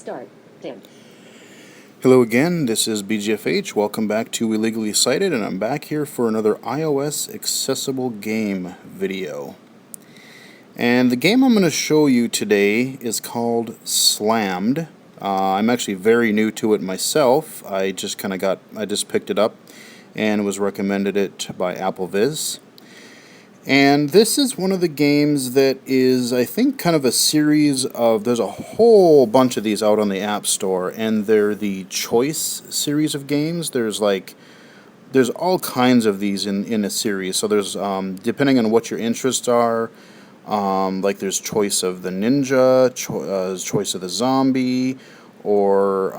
Start. Dim. Hello again, this is BGFH. Welcome back to Illegally Cited, and I'm back here for another iOS accessible game video. And the game I'm going to show you today is called Slammed. I'm actually very new to it myself. I just picked it up and was recommended it by AppleVis. And this is one of the games that is, I think, kind of a series of, there's a whole bunch of these out on the App Store, and they're the Choice series of games. There's all kinds of these in a series. So there's, depending on what your interests are, like there's Choice of the Ninja, Choice of the Zombie, or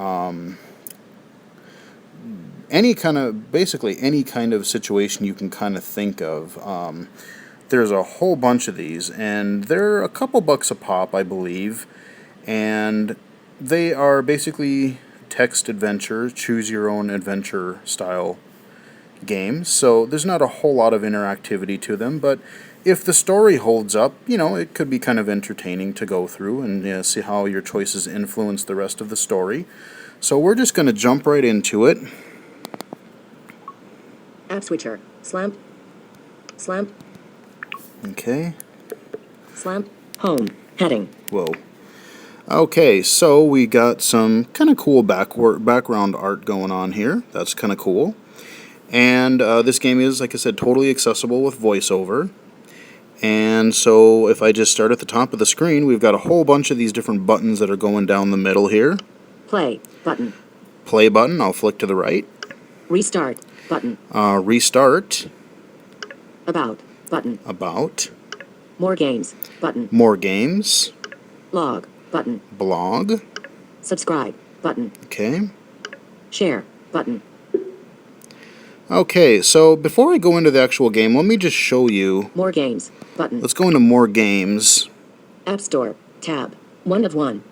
basically any kind of situation you can kind of think of. There's a whole bunch of these, and they're a couple bucks a pop, I believe, and they are basically text adventure, choose your own adventure style games. So there's not a whole lot of interactivity to them, but if the story holds up, it could be kind of entertaining to go through and see how your choices influence the rest of the story. So we're just going to jump right into it. App switcher. Slam. Okay. Slam. Home. Heading. Whoa. Okay, so we got some kind of cool background art going on here. That's kind of cool. And this game is, like I said, totally accessible with VoiceOver. And so if I just start at the top of the screen, we've got a whole bunch of these different buttons that are going down the middle here. Play button. Play button, I'll flick to the right. Restart button. Restart. About button. About. More games button. More games. Blog button. Blog. Subscribe button. Okay. Share button. Okay, so before I go into the actual game, let me just show you. More games button. Let's go into more games. App Store tab 1 of 1.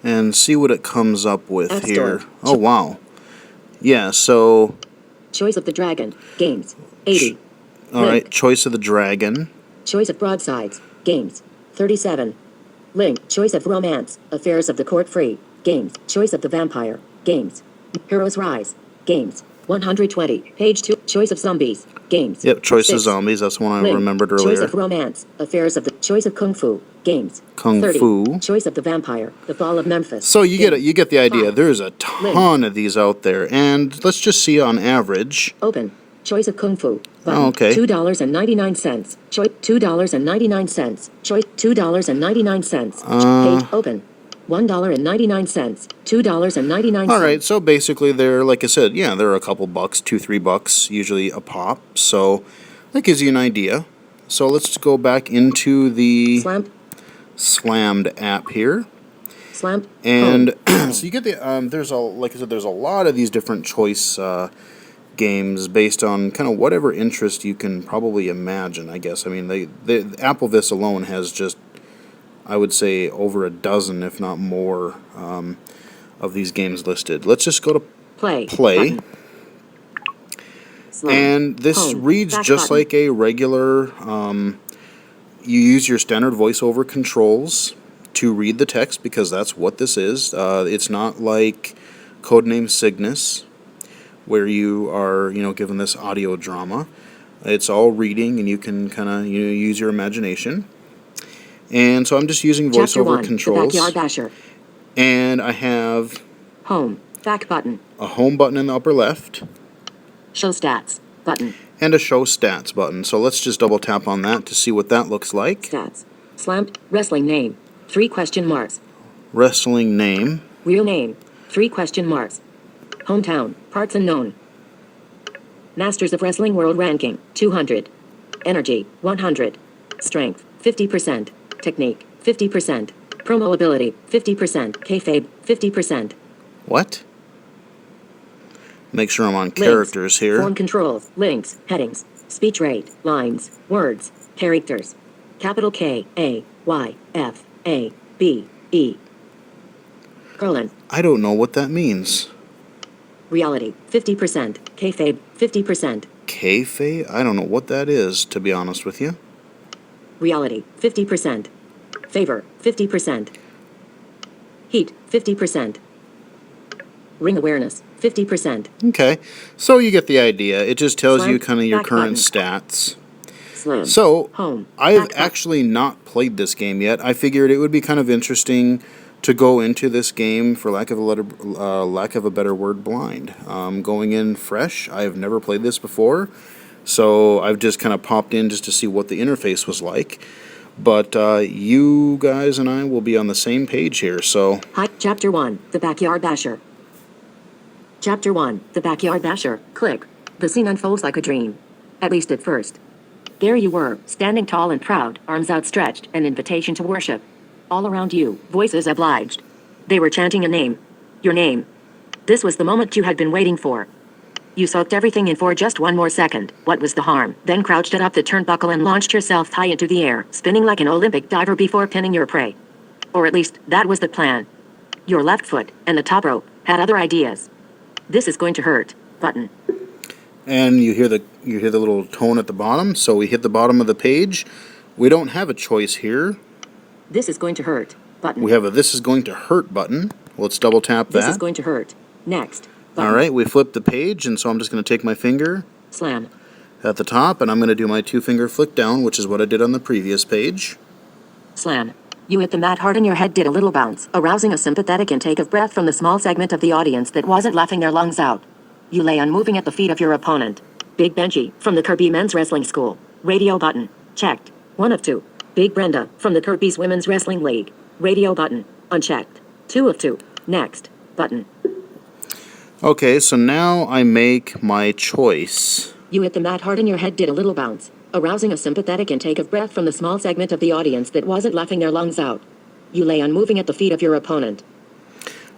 And see what it comes up with App here. Store. Oh, wow. Yeah, so. Choice of the Dragon games 80. Alright, Choice of the Dragon. Choice of Broadsides games 37. Link. Choice of Romance Affairs of the Court Free games. Choice of the Vampire games. Heroes Rise games 120. Page 2. Choice of Zombies games. Yep, Choice 6. of Zombies. That's one I Link. remembered Choice earlier. of Romance Affairs of the Choice of Kung Fu games. Kung 30. Fu. Choice of the Vampire The Fall of Memphis. So you get it. You get the idea. 5. There's a ton of these out there, and let's just see on average. Open. Choice of Kung Fu. Button. Oh, okay. $2.99. Choice $2.99. Choice $2.99. Page open. $1.99. $2.99. All right, so basically they're, like I said, yeah, they're a couple bucks, $2-3 usually a pop. So that gives you an idea. So let's go back into the Slammed app here. Slammed. And so you get the like I said, there's a lot of these different choice games based on kind of whatever interest you can probably imagine, I guess. I mean, the AppleVis alone has just, I would say, over a dozen, if not more, of these games listed. Let's just go to play. And this reads just like a regular, you use your standard VoiceOver controls to read the text, because that's what this is. It's not like Codename Cygnus, where you are, given this audio drama. It's all reading, and you can kind of use your imagination. And so I'm just using VoiceOver controls. The Backyard Basher. And I have Home. Back button. a home button in the upper left. Show stats button. And a show stats button. So let's just double tap on that to see what that looks like. Stats. Slammed. Wrestling name. 3 question marks. Wrestling name. Real name. 3 question marks. Hometown. Parts unknown. Masters of Wrestling World Ranking. 200. Energy. 100. Strength. 50%. Technique. 50%. Promo ability. 50%. Kayfabe. 50%. What? Make sure I'm on Links. characters here. Form controls. Links. Headings. Speech rate. Lines. Words. Characters. Capital K. A. Y. F. A. B. E. Colon. I don't know what that means. Reality. 50%. Kayfabe. 50%. Kayfabe? I don't know what that is, to be honest with you. Reality. 50%. Favor. 50%. Heat, 50%. Ring awareness, 50%. Okay, so you get the idea. It just tells Slam, you kind of your back current button. stats. Slam. So, Home. I've Back button. actually not played this game yet. I figured it would be kind of interesting to go into this game, for lack of a better word, blind. Going in fresh. I have never played this before, so I've just kind of popped in just to see what the interface was like. But you guys and I will be on the same page here, so... Hi, Chapter 1, The Backyard Basher. Chapter 1, The Backyard Basher. Click. The scene unfolds like a dream. At least at first. There you were, standing tall and proud, arms outstretched, an invitation to worship. All around you, voices obliged. They were chanting a name. Your name. This was the moment you had been waiting for. You soaked everything in for just one more second. What was the harm? Then crouched it up the turnbuckle and launched yourself high into the air, spinning like an Olympic diver before pinning your prey. Or at least, that was the plan. Your left foot, and the top rope, had other ideas. This is going to hurt. Button. And you hear the little tone at the bottom, so we hit the bottom of the page. We don't have a choice here. This is going to hurt. Button. We have a "This is going to hurt" button. Let's double tap that. This is going to hurt. Next. Button. All right, we flipped the page, and so I'm just going to take my finger Slam. at the top, and I'm going to do my 2-finger flick down, which is what I did on the previous page. Slam. You hit the mat hard and your head did a little bounce, arousing a sympathetic intake of breath from the small segment of the audience that wasn't laughing their lungs out. You lay unmoving at the feet of your opponent. Big Benji, from the Kirby Men's Wrestling School. Radio button. Checked. 1 of 2. Big Brenda, from the Kirby's Women's Wrestling League. Radio button. Unchecked. 2 of 2. Next. Button. Okay, so now I make my choice. You hit the mat hard and your head did a little bounce, arousing a sympathetic intake of breath from the small segment of the audience that wasn't laughing their lungs out. You lay unmoving at the feet of your opponent.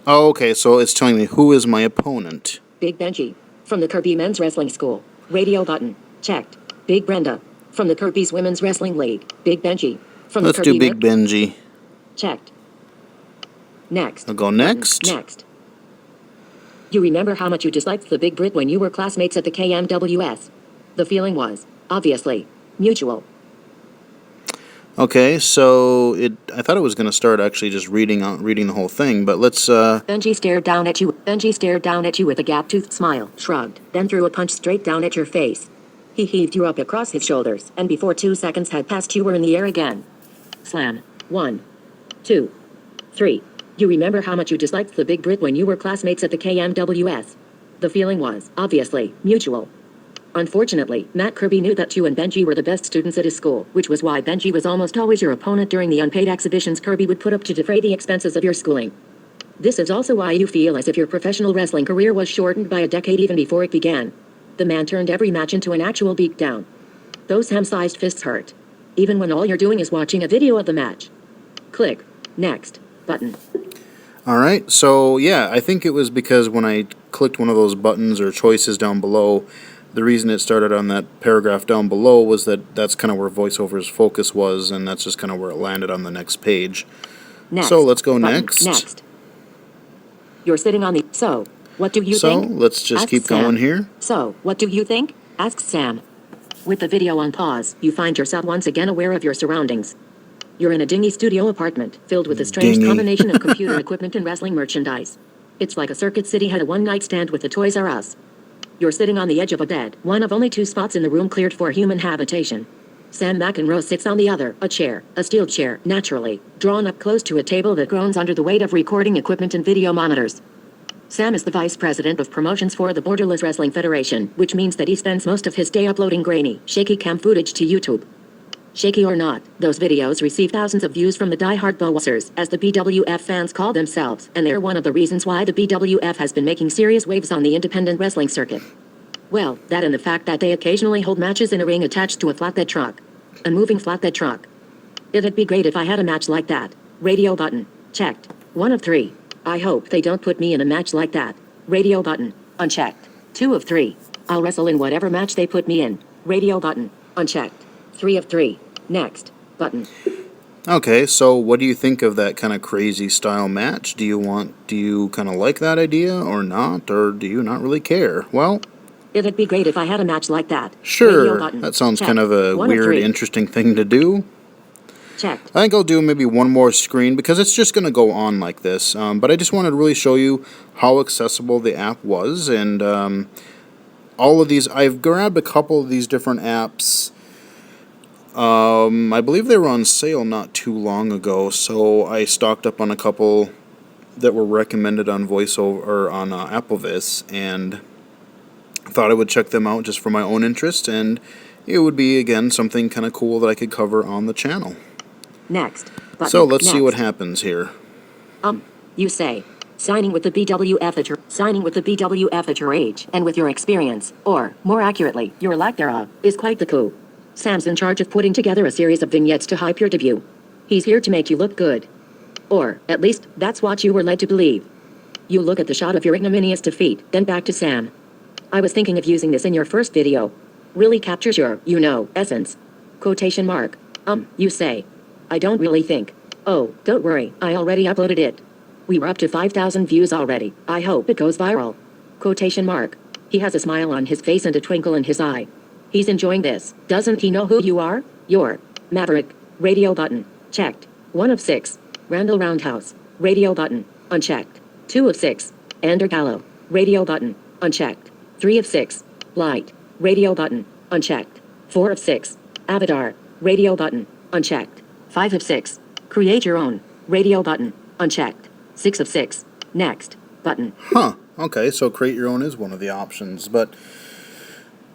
Oh, okay, so it's telling me who is my opponent. Big Benji, from the Kirby Men's Wrestling School. Radio button. Checked. Big Brenda, from the Kirby's Women's Wrestling League. Big Benji, from Let's the Kirby do Big Benji. Checked. Next. I'll go next. Next. You remember how much you disliked the Big Brit when you were classmates at the KMWS. The feeling was, obviously, mutual. Okay, so I thought it was going to start actually just reading the whole thing, but let's Benji stared down at you. Benji stared down at you with a gap-toothed smile, shrugged, then threw a punch straight down at your face. He heaved you up across his shoulders, and before 2 seconds had passed you were in the air again. Slam. 1, 2, 3. You remember how much you disliked the Big Brit when you were classmates at the KMWS. The feeling was, obviously, mutual. Unfortunately, Matt Kirby knew that you and Benji were the best students at his school, which was why Benji was almost always your opponent during the unpaid exhibitions Kirby would put up to defray the expenses of your schooling. This is also why you feel as if your professional wrestling career was shortened by a decade even before it began. The man turned every match into an actual beatdown. Those ham-sized fists hurt. Even when all you're doing is watching a video of the match. Click. Next. Button. All right, so yeah, I think it was because when I clicked one of those buttons or choices down below, the reason it started on that paragraph down below was that's kind of where VoiceOver's focus was, and that's just kind of where it landed on the next page. Next. So let's go Button. next. Next. You're sitting on the... So, what do you So think? let's just Asked keep Sam. going here. So, what do you think? Asked Sam. With the video on pause, you find yourself once again aware of your surroundings. You're in a dingy studio apartment, filled with a strange Dingy. combination of computer equipment and wrestling merchandise. It's like a Circuit City had a one-night stand with the Toys R Us. You're sitting on the edge of a bed, one of only 2 spots in the room cleared for human habitation. Sam McEnroe sits on the other, a chair, a steel chair, naturally, drawn up close to a table that groans under the weight of recording equipment and video monitors. Sam is the vice president of promotions for the Borderless Wrestling Federation, which means that he spends most of his day uploading grainy, shaky cam footage to YouTube. Shaky or not, those videos receive thousands of views from the die-hard Bowsers, as the BWF fans call themselves, and they're one of the reasons why the BWF has been making serious waves on the independent wrestling circuit. Well, that and the fact that they occasionally hold matches in a ring attached to a flatbed truck. A moving flatbed truck. It'd be great if I had a match like that. Radio button. Checked. 1 of 3. I hope they don't put me in a match like that. Radio button. Unchecked. 2 of 3. I'll wrestle in whatever match they put me in. Radio button. Unchecked. 3 of 3. Next. Button. Okay, so what do you think of that kind of crazy style match? Do you kind of like that idea or not, or do you not really care? Well, It'd be great if I had a match like that. Radio sure, button. that sounds Checked. kind of a 1 of weird, 3. interesting thing to do. Checked. I think I'll do maybe one more screen because it's just going to go on like this. But I just wanted to really show you how accessible the app was. And all of these, I've grabbed a couple of these different apps. I believe they were on sale not too long ago, so I stocked up on a couple that were recommended on VoiceOver or on AppleVis, and thought I would check them out just for my own interest, and it would be again something kind of cool that I could cover on the channel. Next. Button. So let's see Next. what happens here. You say. Signing with the BWF at your age and with your experience, or, more accurately, your lack thereof, is quite the coup. Sam's in charge of putting together a series of vignettes to hype your debut. He's here to make you look good. Or, at least, that's what you were led to believe. You look at the shot of your ignominious defeat, then back to Sam. I was thinking of using this in your first video. Really captures your, essence. Quotation mark. You say. I don't really think. Oh, don't worry, I already uploaded it. We were up to 5,000 views already. I hope it goes viral. Quotation mark. He has a smile on his face and a twinkle in his eye. He's enjoying this. Doesn't he know who you are? You're Maverick. Radio button. Checked. 1 of 6. Randall Roundhouse. Radio button. Unchecked. 2 of 6. Ander Gallo. Radio button. Unchecked. 3 of 6. Light. Radio button. Unchecked. 4 of 6. Avatar. Radio button. Unchecked. 5 of 6. Create your own. Radio button. Unchecked. 6 of 6. Next. Button. Huh. Okay, so create your own is one of the options. But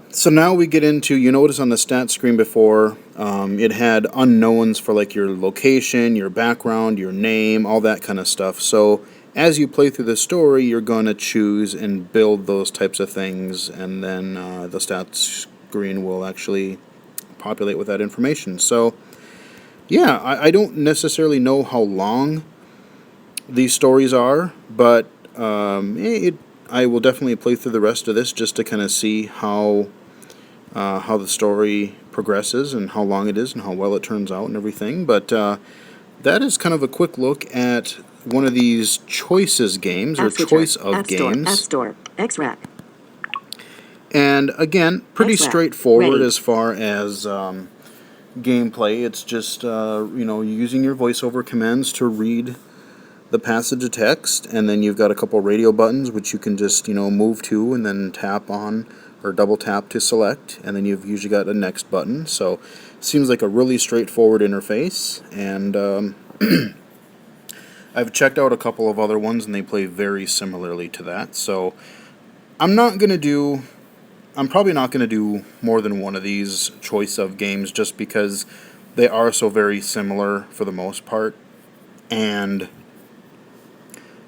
so now we get into, you notice on the stat screen before, it had unknowns for like your location, your background, your name, all that kind of stuff. So as you play through the story, you're going to choose and build those types of things, and then the stats screen will actually populate with that information. So yeah, I don't necessarily know how long these stories are, but I will definitely play through the rest of this just to kind of see how the story progresses and how long it is and how well it turns out and everything. But that is kind of a quick look at one of these choices games or choice of games. App Store. X-Rack. And again, pretty X-Rack. straightforward Ready. as far as gameplay. It's just using your voiceover commands to read the passage of text, and then you've got a couple radio buttons which you can just move to and then tap on or double tap to select, and then you've usually got a next button. So it seems like a really straightforward interface, and I've checked out a couple of other ones and they play very similarly to that. So I'm probably not going to do more than one of these choice of games just because they are so very similar for the most part, and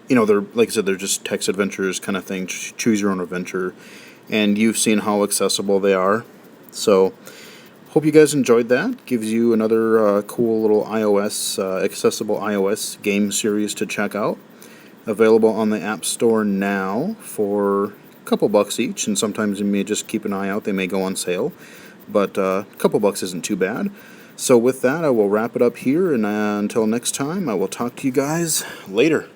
they're, like I said, they're just text adventures kind of thing, choose your own adventure, and you've seen how accessible they are. So hope you guys enjoyed that. Gives you another cool little accessible iOS game series to check out. Available on the App Store now for a couple bucks each, and sometimes you may just keep an eye out, they may go on sale, but a couple bucks isn't too bad. So with that, I will wrap it up here, and until next time, I will talk to you guys later.